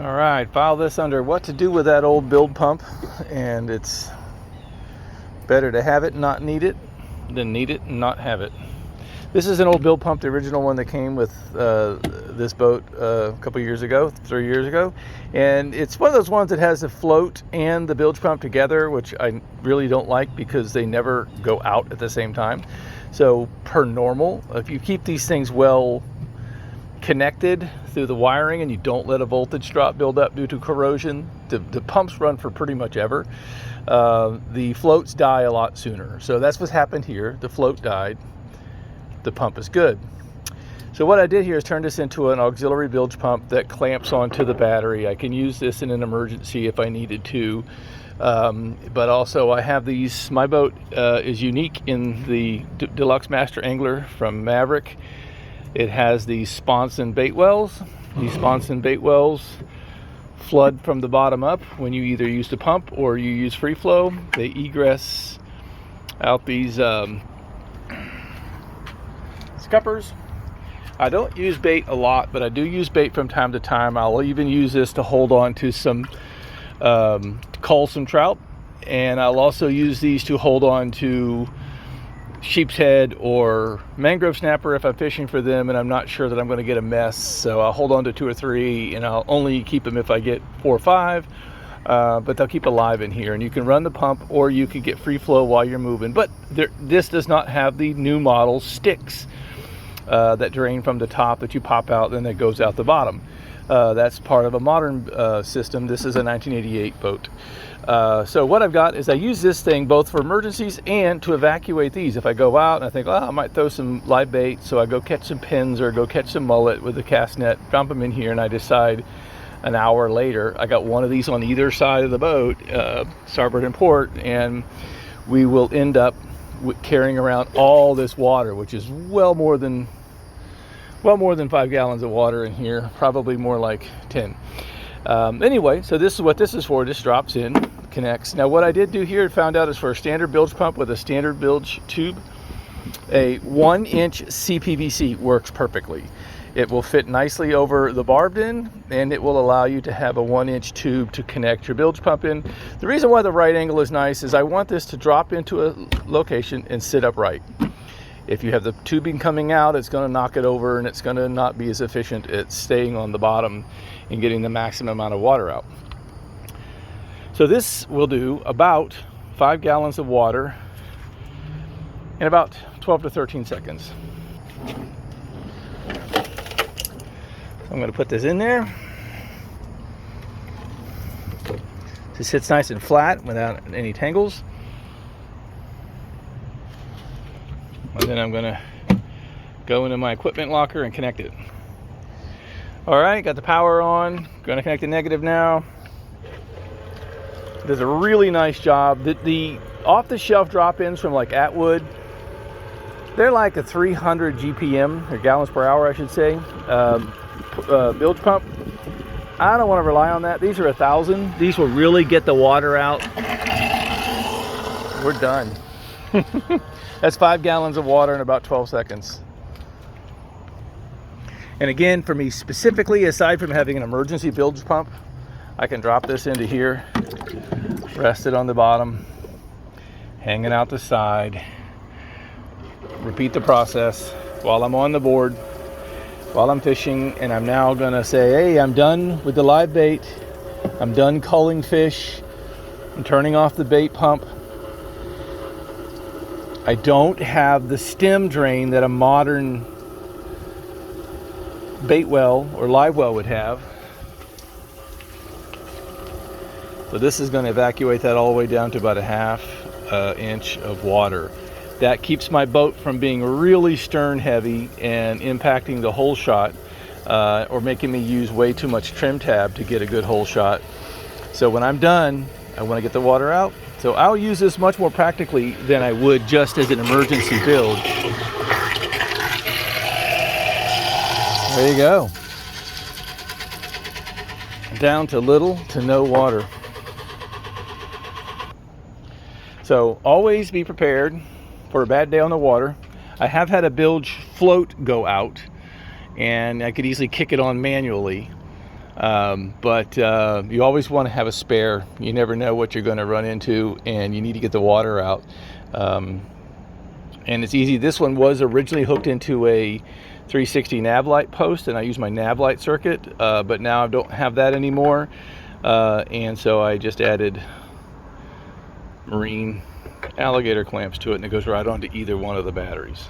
All right, file this under what to do with that old build pump, and it's better to have it and not need it than need it and not have it. This is an old build pump, the original one that came with this boat a couple years ago, 3 years ago, and it's one of those ones that has the float and the bilge pump together, which I really don't like because they never go out at the same time. So per normal, if you keep these things well connected through the wiring and you don't let a voltage drop build up due to corrosion, the pumps run for pretty much ever. The floats die a lot sooner. So that's what's happened here. The float died. The pump is good. So what I did here is turn this into an auxiliary bilge pump that clamps onto the battery. I can use this in an emergency if I needed to. But also I have these, my boat is unique in the Deluxe Master Angler from Maverick. It has these sponson bait wells. These sponson bait wells flood from the bottom up when you either use the pump or you use free flow. They egress out these scuppers. I don't use bait a lot, but I do use bait from time to time. I'll even use this to hold on to some some trout, and I'll also use these to hold on to sheep's head or mangrove snapper if I'm fishing for them and I'm not sure that I'm going to get a mess. So I'll hold on to 2 or 3, and I'll only keep them if I get 4 or 5, but they'll keep alive in here. And you can run the pump or you can get free flow while you're moving, but this does not have the new model sticks that drain from the top that you pop out and that goes out the bottom. That's part of a modern system. This is a 1988 boat. So what I've got is I use this thing both for emergencies and to evacuate these. If I go out and I think, oh, I might throw some live bait, so I go catch some pins or go catch some mullet with a cast net, dump them in here, and I decide an hour later, I got one of these on either side of the boat, starboard and port, and we will end up carrying around all this water, which is well more than 5 gallons of water in here, probably more like 10. Anyway, so this is what this is for. This drops in, connects. Now what I did do here, found out, is for a standard bilge pump with a standard bilge tube, a 1-inch CPVC works perfectly. It will fit nicely over the barbed end, and it will allow you to have a 1-inch tube to connect your bilge pump in. The reason why the right angle is nice is I want this to drop into a location and sit upright. If you have the tubing coming out, it's going to knock it over, and it's going to not be as efficient at staying on the bottom and getting the maximum amount of water out. So this will do about 5 gallons of water in about 12 to 13 seconds. I'm going to put this in there. This sits nice and flat without any tangles. And then I'm going to go into my equipment locker and connect it. All right, got the power on. Going to connect the negative now. It does a really nice job. The off-the-shelf drop-ins from like Atwood, they're like a 300 GPM, or gallons per hour, I should say. Bilge pump, I don't want to rely on that. These are 1,000. These will really get the water out. We're done. That's 5 gallons of water in about 12 seconds. And again, for me specifically, aside from having an emergency bilge pump, I can drop this into here, rest it on the bottom, hanging out the side, repeat the process while I'm on the board, while I'm fishing. And I'm now gonna say, hey, I'm done with the live bait. I'm done culling fish. I'm turning off the bait pump. I don't have the stem drain that a modern bait well or live well would have. So this is going to evacuate that all the way down to about a half inch of water. That keeps my boat from being really stern heavy and impacting the hole shot, or making me use way too much trim tab to get a good hole shot. So when I'm done, I want to get the water out. So I'll use this much more practically than I would just as an emergency build. There you go. Down to little to no water. So always be prepared for a bad day on the water. I have had a bilge float go out, and I could easily kick it on manually. But you always want to have a spare. You never know what you're going to run into, and you need to get the water out. And it's easy. This one was originally hooked into a 360 nav light post, and I use my nav light circuit, but now I don't have that anymore, and so I just added marine alligator clamps to it, and it goes right onto either one of the batteries.